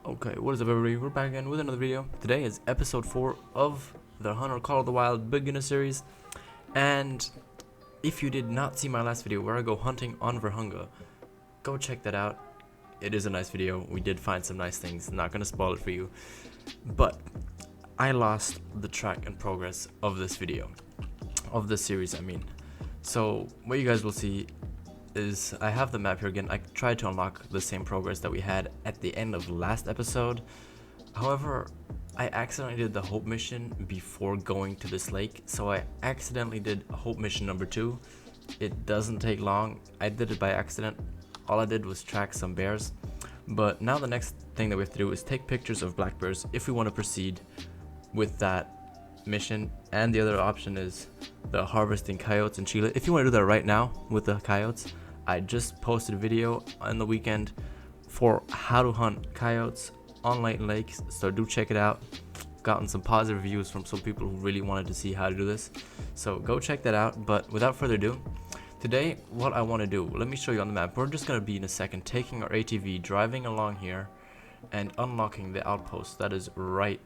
Okay, what is up everybody? We're back again with another video. Today is episode 4 of the Hunter Call of the Wild beginner series. And if you did not see my last video where I go hunting on Virhunga, go check that out. It is a nice video. We did find some nice things. Not gonna spoil it for you. But I lost the track and progress of this video. Of this series, I mean. So what you guys will see is I have the map here again. I tried to unlock the same progress that we had at the end of the last episode. However, I accidentally did the hope mission before going to this lake, so I accidentally did hope mission number 2. It doesn't take long. I did it by accident. All I did was track some bears. But now the next thing that we have to do is take pictures of black bears if we want to proceed with that mission. And the other option is the harvesting coyotes in Chile. If you want to do that right now with the coyotes, I just posted a video on the weekend for how to hunt coyotes on Layton Lake, so do check it out. Gotten some positive reviews from some people who really wanted to see how to do this, so go check that out. But without further ado, today what I want to do, let me show you on the map. We're just going to be in a second taking our ATV, driving along here and unlocking the outpost that is right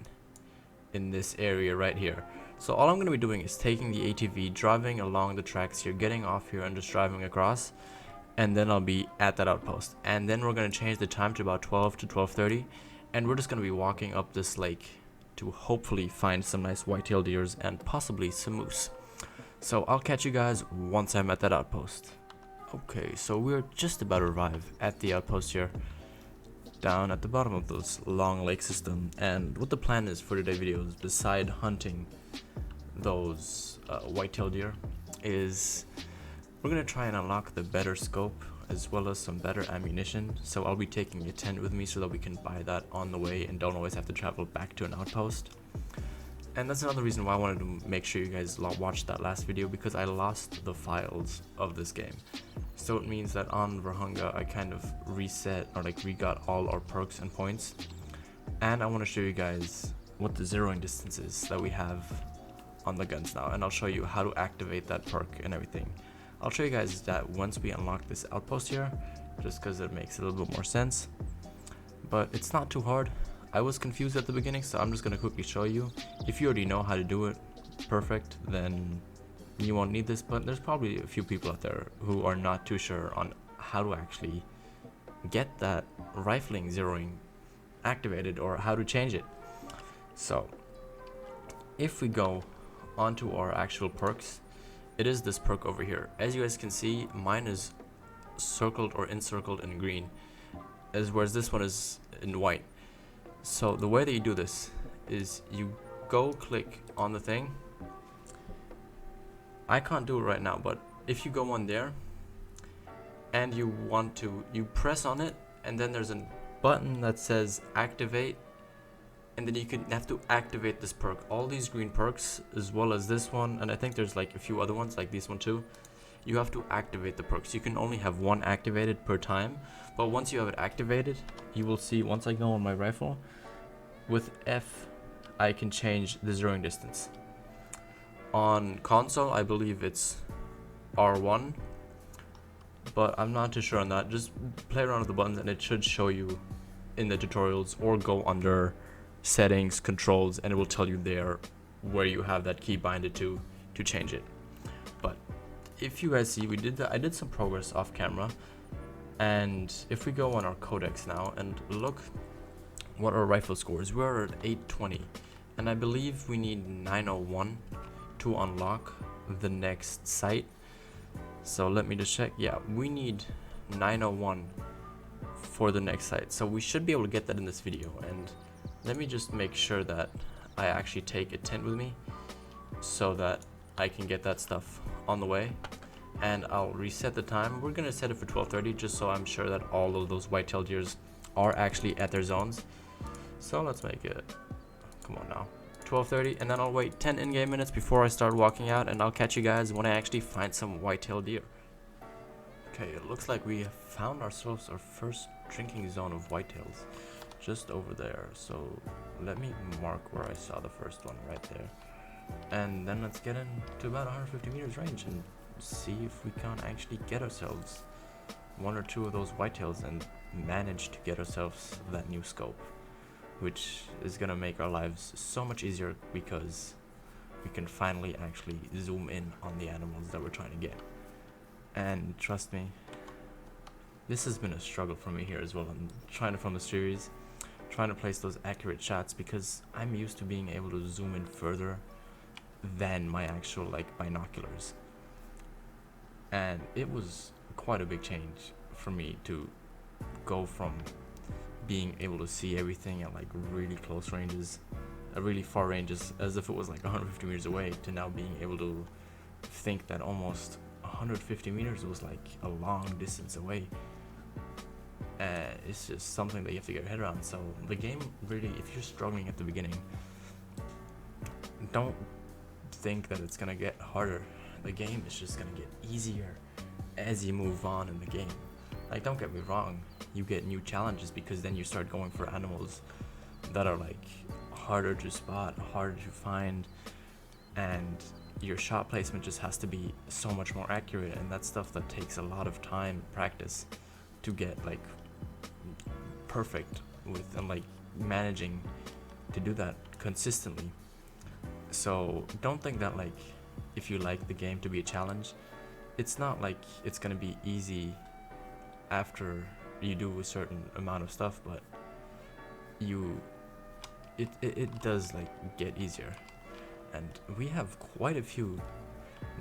in this area right here. So all I'm going to be doing is taking the ATV, driving along the tracks here, getting off here and just driving across, and then I'll be at that outpost. And then we're going to change the time to about 12 to 12:30, and we're just going to be walking up this lake to hopefully find some nice whitetail deers and possibly some moose. So I'll catch you guys once I'm at that outpost. Okay, so we're just about to arrive at the outpost here, down at the bottom of this long lake system. And what the plan is for today's video is, beside hunting those whitetail deer, is we're gonna try and unlock the better scope as well as some better ammunition. So I'll be taking a tent with me so that we can buy that on the way and don't always have to travel back to an outpost. And that's another reason why I wanted to make sure you guys watched that last video, because I lost the files of this game. So it means that on Virhunga I kind of reset, or like re-got all our perks and points. And I want to show you guys what the zeroing distance is that we have on the guns now, and I'll show you how to activate that perk and everything. I'll show you guys that once we unlock this outpost here, just because it makes a little bit more sense. But it's not too hard. I was confused at the beginning, so I'm just going to quickly show you. If you already know how to do it perfect, then you won't need this, but there's probably a few people out there who are not too sure on how to actually get that rifling zeroing activated or how to change it. So if we go onto our actual perks, it is this perk over here. As you guys can see, mine is circled or encircled in green, whereas this one is in white. So the way that you do this is you go click on the thing. I can't do it right now, but if you go on there and you want to, you press on it, and then there's a button that says activate, and then you can have to activate this perk. All these green perks, as well as this one, and I think there's like a few other ones like this one too, you have to activate the perks. You can only have one activated per time, but once you have it activated, you will see, once I go on my rifle, with F I can change the zeroing distance. On console I believe it's R1, but I'm not too sure on that. Just play around with the buttons and it should show you in the tutorials, or go under settings, controls, and it will tell you there where you have that key binded to change it. But if you guys see, I did some progress off camera, and if we go on our codex now and look what our rifle scores, we're at 820, and I believe we need 901 to unlock the next site. So let me just check. Yeah, we need 901 for the next site, so we should be able to get that in this video. And let me just make sure that I actually take a tent with me so that I can get that stuff on the way. And I'll reset the time. We're gonna set it for 12:30, just so I'm sure that all of those whitetail deers are actually at their zones. So let's make it, come on now, 12:30, and then I'll wait 10 in-game minutes before I start walking out, and I'll catch you guys when I actually find some whitetail deer. Okay, it looks like we have found ourselves our first drinking zone of whitetails, just over there. So let me mark where I saw the first one right there, and then let's get into about 150 meters range and see if we can actually get ourselves one or two of those whitetails and manage to get ourselves that new scope. which is gonna make our lives so much easier because we can finally actually zoom in on the animals that we're trying to get. And trust me, this has been a struggle for me here as well. I'm trying to film the series, trying to place those accurate shots because I'm used to being able to zoom in further than my actual like binoculars, and it was quite a big change for me to go from being able to see everything at like really close ranges, really far ranges, as if it was like 150 meters away, to now being able to think that almost 150 meters was like a long distance away. It's just something that you have to get your head around. So the game really, if you're struggling at the beginning, don't think that it's gonna get harder. The game is just gonna get easier as you move on in the game. Like, don't get me wrong, you get new challenges because then you start going for animals that are like harder to spot, harder to find, and your shot placement just has to be so much more accurate, and that's stuff that takes a lot of time, practice, to get like perfect with, and like managing to do that consistently. So don't think that like if you like the game to be a challenge, it's not like it's gonna be easy after you do a certain amount of stuff, but it does like get easier. And we have quite a few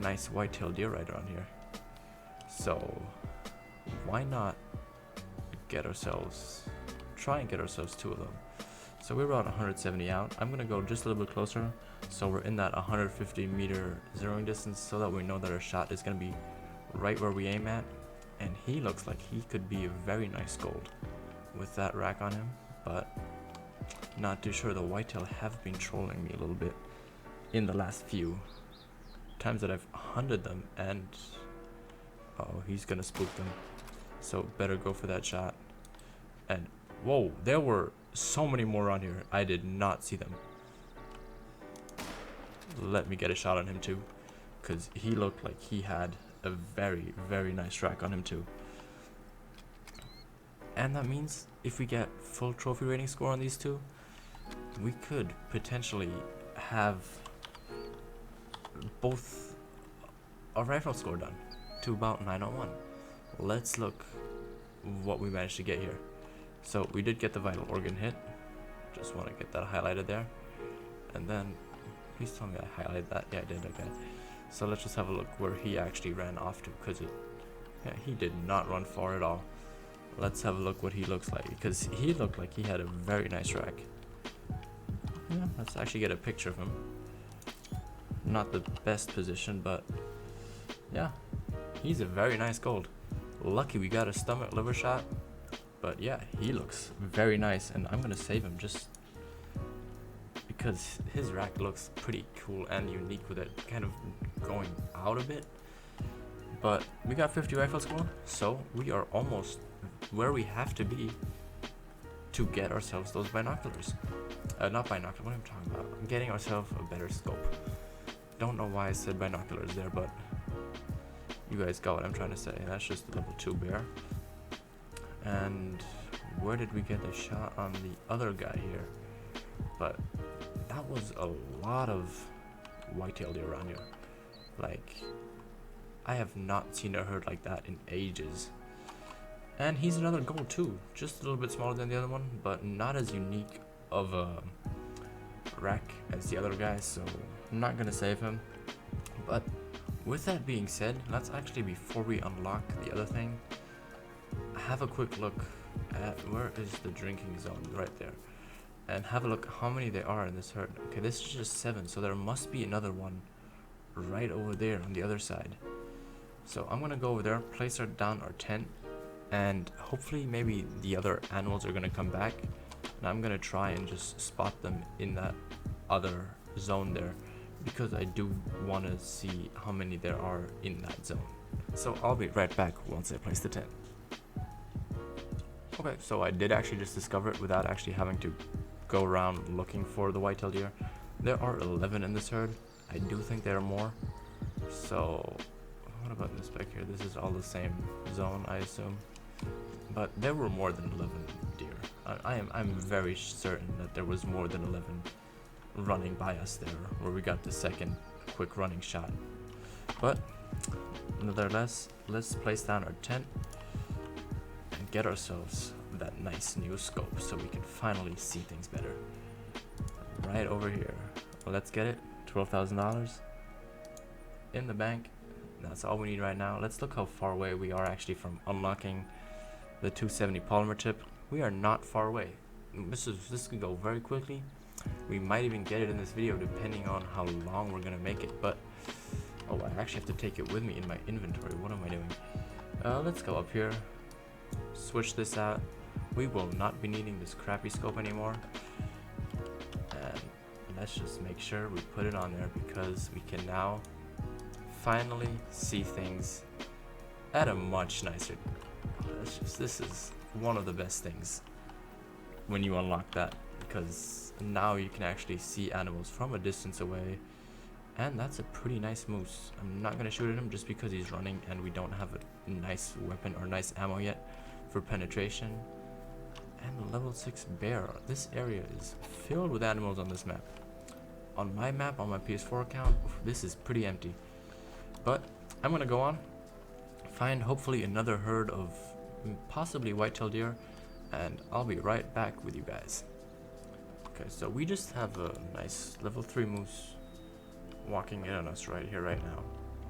nice white-tailed deer right around here, so why not try and get ourselves 2 of them. So we're about 170 out. I'm gonna go just a little bit closer, so we're in that 150 meter zeroing distance, so that we know that our shot is gonna be right where we aim at. And he looks like he could be a very nice gold with that rack on him, but not too sure. The whitetail have been trolling me a little bit in the last few times that I've hunted them, and he's gonna spook them, so better go for that shot. And whoa, there were so many more around here. I did not see them. Let me get a shot on him too, because he looked like he had a very, very nice track on him too. And that means if we get full trophy rating score on these 2, we could potentially have both a rifle score done to about 901. Let's look what we managed to get here. So we did get the vital organ hit. Just want to get that highlighted there. And then, please tell me I highlighted that. Yeah, I did. Okay. So let's just have a look where he actually ran off to, because he did not run far at all. Let's have a look what he looks like, because he looked like he had a very nice rack. Yeah, let's actually get a picture of him. Not the best position, but yeah, he's a very nice gold. Lucky we got a stomach liver shot, but yeah, he looks very nice, and I'm gonna save him just because his rack looks pretty cool and unique with it kind of going out a bit. But we got 50 rifle score, so we are almost where we have to be to get ourselves those binoculars. Not binoculars, what am I talking about? I'm getting ourselves a better scope. Don't know why I said binoculars there, but you guys got what I'm trying to say. That's just a level 2 bear. And where did we get a shot on the other guy here? But that was a lot of white-tailed deer around here. Like, I have not seen a herd like that in ages. And he's another gold too, just a little bit smaller than the other one, but not as unique of a rack as the other guy, so I'm not gonna save him. But with that being said, let's actually, before we unlock the other thing, have a quick look at where is the drinking zone, right there, and have a look how many there are in this herd. Okay, this is just 7, so there must be another one right over there on the other side. So I'm gonna go over there, place down our tent, and hopefully maybe the other animals are gonna come back, and I'm gonna try and just spot them in that other zone there, because I do want to see how many there are in that zone. So I'll be right back once I place the tent. Okay, so I did actually just discover it without actually having to go around looking for the white-tailed deer. There are 11 in this herd. I do think there are more. So what about this back here? This is all the same zone, I assume. But there were more than 11 deer. I'm very certain that there was more than 11 running by us there, where we got the second quick running shot. But nevertheless, let's place down our tent and get ourselves that nice new scope so we can finally see things better. Right over here. Well, let's get it. $12,000 in the bank. That's all we need right now. Let's look how far away we are actually from unlocking the 270 polymer tip. We are not far away. This can go very quickly. We might even get it in this video depending on how long we're gonna make it. But oh, I actually have to take it with me in my inventory. What am I doing? Let's go up here. Switch this out. We will not be needing this crappy scope anymore. And let's just make sure we put it on there because we can now finally see things at a much nicer. This is one of the best things when you unlock that, because now you can actually see animals from a distance away, and that's a pretty nice moose. I'm not gonna shoot at him just because he's running and we don't have a nice weapon or nice ammo yet for penetration. And the level 6 bear. This area is filled with animals on this map. On my map, on my PS4 account, this is pretty empty. But I'm gonna go on, find hopefully another herd of possibly white-tailed deer, and I'll be right back with you guys. Okay, so we just have a nice level 3 moose walking in on us right here, right now.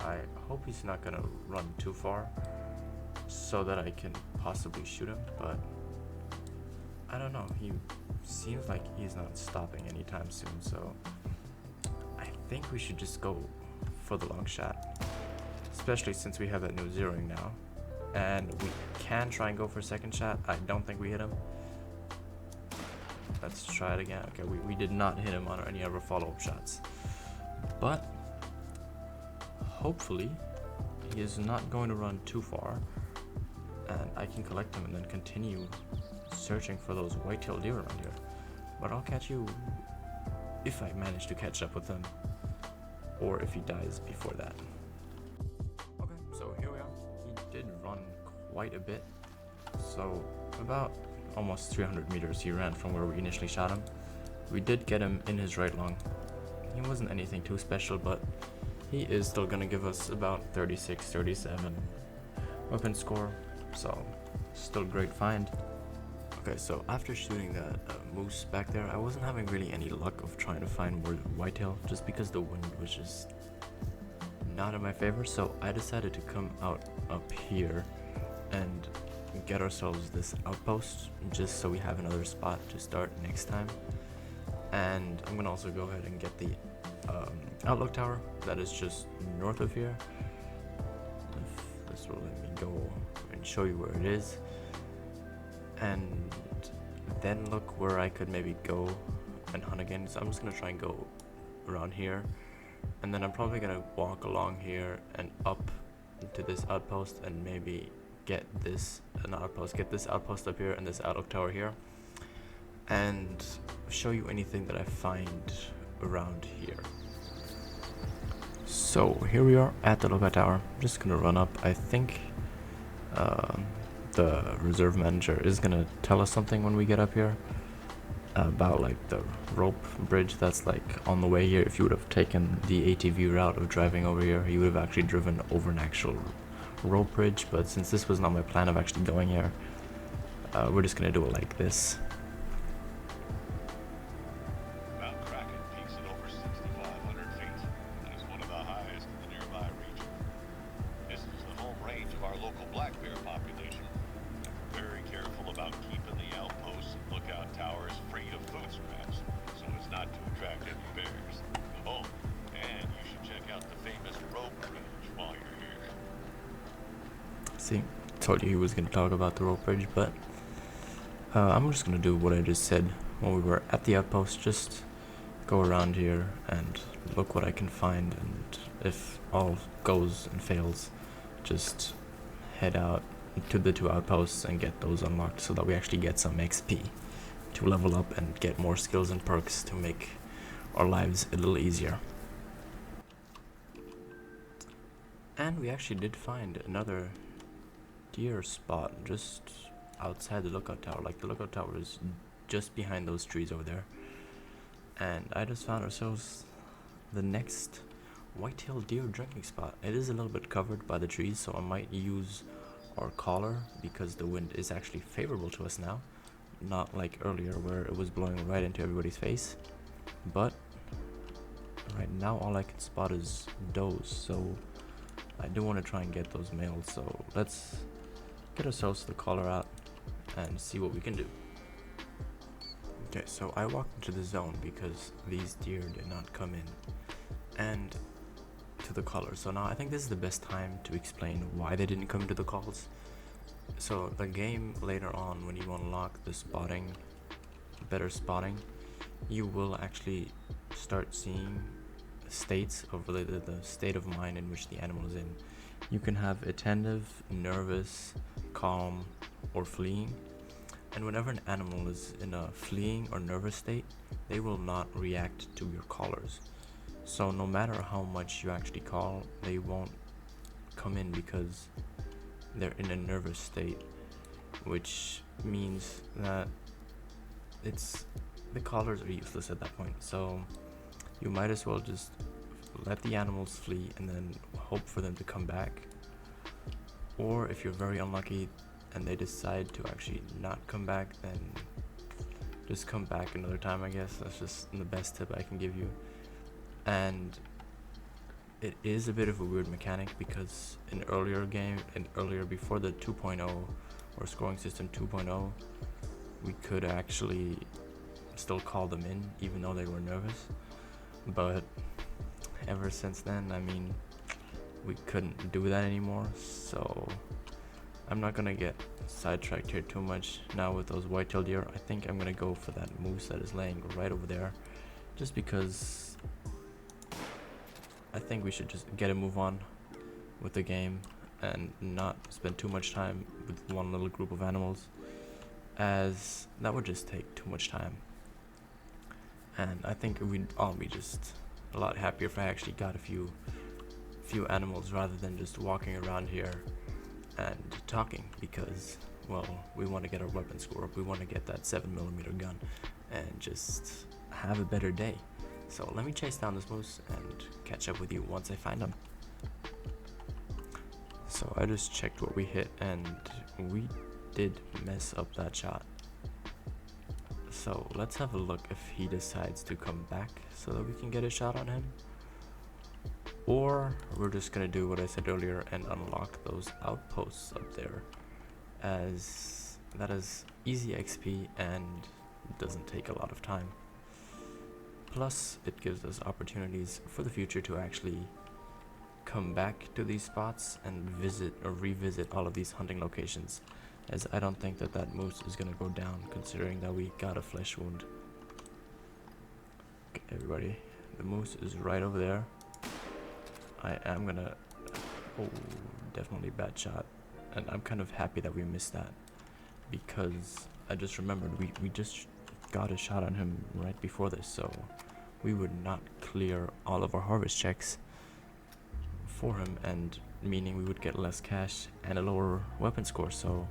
I hope he's not gonna run too far so that I can possibly shoot him, but I don't know. He seems like he's not stopping anytime soon, so I think we should just go for the long shot, especially since we have that new zeroing now, and we can try and go for a second shot. I don't think we hit him. Let's try it again. Okay, we did not hit him on any other follow-up shots, but hopefully he is not going to run too far and I can collect him and then continue searching for those white-tailed deer around here. But I'll catch you if I manage to catch up with him, or if he dies before that. Okay, so here we are. He did run quite a bit, so about almost 300 meters he ran from where we initially shot him. We did get him in his right lung. He wasn't anything too special, but he is still gonna give us about 36, 37 weapon score, so still great find. Okay, so after shooting that moose back there, I wasn't having really any luck of trying to find more whitetail, just because the wind was just not in my favor. So I decided to come out up here and get ourselves this outpost, just so we have another spot to start next time. And I'm gonna also go ahead and get the outlook tower that is just north of here. If this will let me go and show you where it is. And then look where I could maybe go and hunt again. So I'm just gonna try and go around here, and then I'm probably gonna walk along here and up to this outpost and maybe get this outpost up here and this outlook tower here, and show you anything that I find around here. So here we are at the lookout tower. I'm just gonna run up. I think the reserve manager is gonna tell us something when we get up here about like the rope bridge that's like on the way here. If you would have taken the ATV route of driving over here, you would have actually driven over an actual rope bridge, but since this was not my plan of actually going here, we're just gonna do it like this. See, told you he was going to talk about the rope bridge, but I'm just going to do what I just said when we were at the outpost. Just go around here and look what I can find, and if all goes and fails, just head out to the 2 outposts and get those unlocked so that we actually get some XP to level up and get more skills and perks to make our lives a little easier. And we actually did find another deer spot just outside the lookout tower. Like, the lookout tower is just behind those trees over there. And I just found ourselves the next white-tailed deer drinking spot. It is a little bit covered by the trees, so I might use our collar because the wind is actually favorable to us now, not like earlier where it was blowing right into everybody's face. But right now all I can spot is does, so I do want to try and get those males. So let's get ourselves the collar out and see what we can do. Okay, so I walked into the zone because these deer did not come in and to the collar. So now I think this is the best time to explain why they didn't come to the calls. So the game later on, when you unlock the spotting, better spotting, you will actually start seeing states of the state of mind in which the animal is in. You can have attentive, nervous, calm, or fleeing. And whenever an animal is in a fleeing or nervous state, they will not react to your callers. So no matter how much you actually call, they won't come in because they're in a nervous state, which means that the callers are useless at that point. So you might as well just let the animals flee and then hope for them to come back. Or if you're very unlucky and they decide to actually not come back, then just come back another time, I guess. That's just the best tip I can give you. And it is a bit of a weird mechanic because before the 2.0 or scoring system 2.0, we could actually still call them in even though they were nervous. But ever since then, I mean, we couldn't do that anymore. So I'm not gonna get sidetracked here too much now with those white-tailed deer. I think I'm gonna go for that moose that is laying right over there, just because I think we should just get a move on with the game and not spend too much time with one little group of animals, as that would just take too much time. And I think we'd all be just a lot happier if I actually got a few animals rather than just walking around here and talking, because, well, we want to get our weapon score up. We want to get that 7mm gun and just have a better day. So let me chase down this moose and catch up with you once I find him. So I just checked what we hit, and we did mess up that shot. So let's have a look if he decides to come back so that we can get a shot on him. Or we're just gonna do what I said earlier and unlock those outposts up there, as that is easy XP and doesn't take a lot of time. Plus, it gives us opportunities for the future to actually come back to these spots and visit or revisit all of these hunting locations, as I don't think that moose is gonna go down considering that we got a flesh wound. Okay, everybody, the moose is right over there. I am gonna, oh, definitely bad shot, and I'm kind of happy that we missed that, because I just remembered we just got a shot on him right before this, so we would not clear all of our harvest checks for him, and meaning we would get less cash and a lower weapon score. So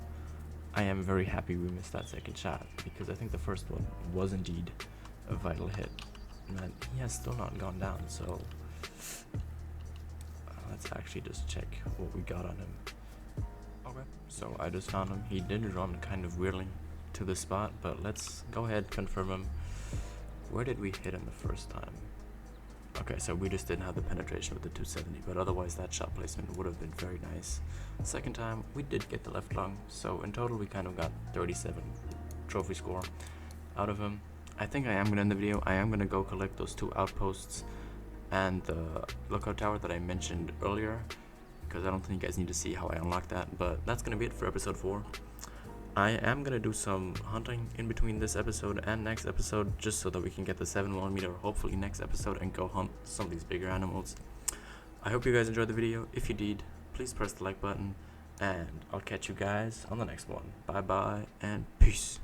I am very happy we missed that second shot, because I think the first one was indeed a vital hit, and he has still not gone down. So let's actually just check what we got on him. Okay, so I just found him. He did run kind of weirdly to the spot, but let's go ahead, confirm him. Where did we hit him the first time? Okay, so we just didn't have the penetration with the 270, but otherwise that shot placement would have been very nice. Second time, we did get the left lung, so in total we kind of got 37 trophy score out of him. I think I am going to end the video. I am going to go collect those 2 outposts and the lookout tower that I mentioned earlier, because I don't think you guys need to see how I unlock that. But that's going to be it for episode 4. I am going to do some hunting in between this episode and next episode, just so that we can get the 7mm hopefully next episode and go hunt some of these bigger animals. I hope you guys enjoyed the video. If you did, please press the like button, and I'll catch you guys on the next one. Bye bye and peace.